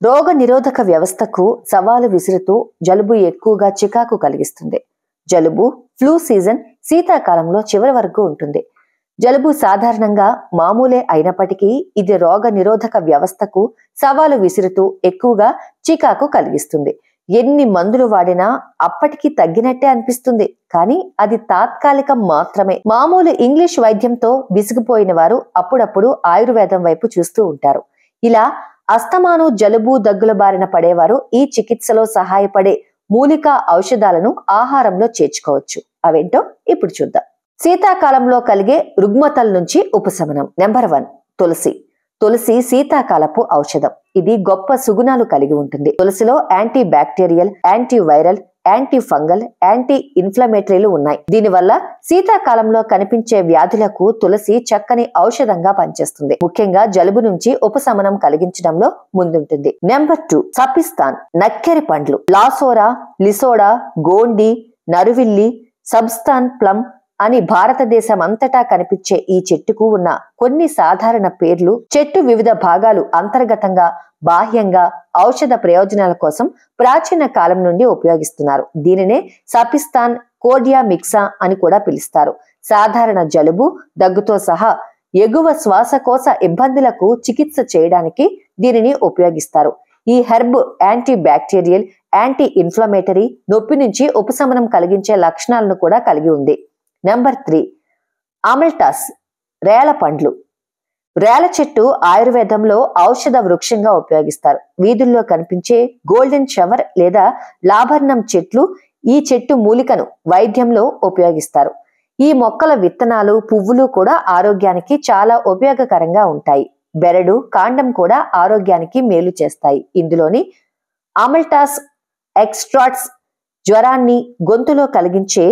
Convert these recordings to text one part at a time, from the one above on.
రోగ నిరోధక వ్యవస్థకు సవాలు విసురుతూ జలుబు ఎక్కువగా చికాకు కలిగిస్తుంది. జలుబు ఫ్లూ సీజన్ శీతాకాలంలో చివరి వరకు ఉంటుంది. జలుబు సాధారణంగా మామూలే అయినప్పటికీ ఇది రోగ నిరోధక వ్యవస్థకు సవాలు విసురుతూ ఎక్కువగా చికాకు కలిగిస్తుంది. ఎన్ని మందులు వాడినా అప్పటికి తగ్గినట్టే అనిపిస్తుంది, కానీ అది తాత్కాలికం మాత్రమే. మామూలు ఇంగ్లీష్ వైద్యంతో విసిగిపోయిన వారు అప్పుడప్పుడు ఆయుర్వేదం వైపు చూస్తూ ఉంటారు. ఇలా అస్తమాను జలుబు దగ్గుల బారిన పడేవారు ఈ చికిత్సలో సహాయపడే మూలికా ఔషధాలను ఆహారంలో చేర్చుకోవచ్చు. అవేంటో ఇప్పుడు చూద్దాం. శీతాకాలంలో కలిగే రుగ్మతల నుంచి ఉపశమనం. నెంబర్ 1, తులసి. తులసి శీతాకాలపు ఔషధం. ఇది గొప్ప సుగుణాలు కలిగి ఉంటుంది. తులసిలో anti bacterial, anti viral, anti fungal, anti ఇన్ఫ్లమేటరీలు ఉన్నాయి. దీనివల్ల శీతాకాలంలో కనిపించే వ్యాధులకు తులసి చక్కని ఔషధంగా పనిచేస్తుంది. ముఖ్యంగా జలుబు నుంచి ఉపశమనం కలిగించడంలో ముందుంటుంది. నెంబర్ 2, సపిస్తాన్. నక్కెరి పండ్లు. లాసోరా, లిసోడా, గోండి, నరువిల్లి, సబ్స్తాన్ ప్లమ్ అని భారతదేశం అంతటా కనిపించే ఈ చెట్టుకు ఉన్న కొన్ని సాధారణ పేర్లు. చెట్టు వివిధ భాగాలు అంతర్గతంగా, బాహ్యంగా ఔషధ ప్రయోజనాల కోసం ప్రాచీన కాలం నుండి ఉపయోగిస్తున్నారు. దీనినే సపిస్తాన్ కోడియా మిక్సా అని కూడా పిలుస్తారు. సాధారణ జలుబు, దగ్గుతో సహా ఎగువ శ్వాసకోశ ఇబ్బందులకు చికిత్స చేయడానికి దీనిని ఉపయోగిస్తారు. ఈ herb anti bacterial, anti inflammatory, నొప్పి నుంచి ఉపశమనం కలిగించే లక్షణాలను కూడా కలిగి ఉంది. నెంబర్ 3, అమల్టాస్. రేల పండ్లు. రేల చెట్టు ఆయుర్వేదంలో ఔషధ వృక్షంగా ఉపయోగిస్తారు. వీధుల్లో కనిపించే గోల్డెన్ షవర్ లేదా లాభర్ణం చెట్లు ఈ చెట్టు మూలికను వైద్యంలో ఉపయోగిస్తారు. ఈ మొక్కల విత్తనాలు, పువ్వులు కూడా ఆరోగ్యానికి చాలా ఉపయోగకరంగా ఉంటాయి. బెరడు, కాండం కూడా ఆరోగ్యానికి మేలు చేస్తాయి. ఇందులోని అమల్టాస్ ఎక్స్ట్రాట్స్ జ్వరాన్ని, గొంతులో కలిగించే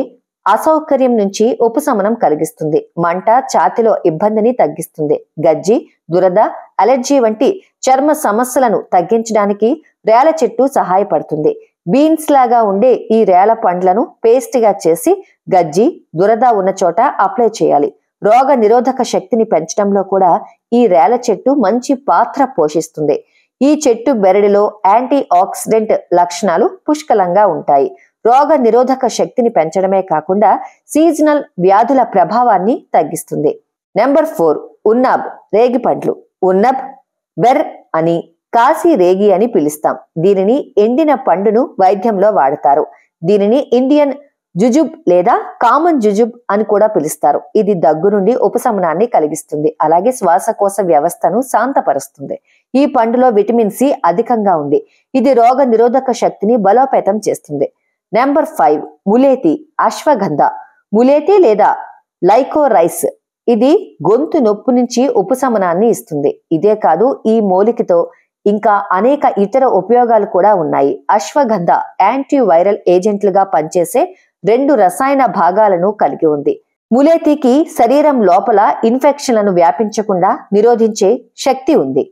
అసౌకర్యం నుంచి ఉపశమనం కలిగిస్తుంది. మంట, ఛాతిలో ఇబ్బందిని తగ్గిస్తుంది. గజ్జి, దురద, అలర్జీ వంటి చర్మ సమస్యలను తగ్గించడానికి రేల చెట్టు సహాయపడుతుంది. బీన్స్ లాగా ఉండే ఈ రేల పండ్లను పేస్ట్ గా చేసి గజ్జి, దురద ఉన్న చోట అప్లై చేయాలి. రోగ నిరోధక శక్తిని పెంచడంలో కూడా ఈ రేల చెట్టు మంచి పాత్ర పోషిస్తుంది. ఈ చెట్టు బెరడులో యాంటీ ఆక్సిడెంట్ లక్షణాలు పుష్కలంగా ఉంటాయి. రోగ నిరోధక శక్తిని పెంచడమే కాకుండా సీజనల్ వ్యాధుల ప్రభావాన్ని తగ్గిస్తుంది. నెంబర్ 4, ఉన్నబ్. రేగి పండ్లు. ఉన్నబ్, బెర్ అని, కాశీ రేగి అని పిలుస్తాం. దీనిని ఎండిన పండును వైద్యంలో వాడతారు. దీనిని ఇండియన్ జుజుబ్ లేదా కామన్ జుజుబ్ అని కూడా పిలుస్తారు. ఇది దగ్గు నుండి ఉపశమనాన్ని కలిగిస్తుంది. అలాగే శ్వాసకోశ వ్యవస్థను శాంతపరుస్తుంది. ఈ పండులో విటమిన్ సి అధికంగా ఉంది. ఇది రోగ నిరోధక శక్తిని బలోపేతం చేస్తుంది. నెంబర్ 5, ములేతి. అశ్వగంధ. ములేతి లేదా లైకోరైస్. ఇది గొంతు నొప్పి నుంచి ఉపశమనాన్ని ఇస్తుంది. ఇదే కాదు, ఈ మూలికతో ఇంకా అనేక ఇతర ఉపయోగాలు కూడా ఉన్నాయి. అశ్వగంధ యాంటీ వైరల్ ఏజెంట్లుగా పనిచేసే 2 రసాయన భాగాలను కలిగి ఉంది. ములేతికి శరీరం లోపల ఇన్ఫెక్షన్లను వ్యాపించకుండా నిరోధించే శక్తి ఉంది.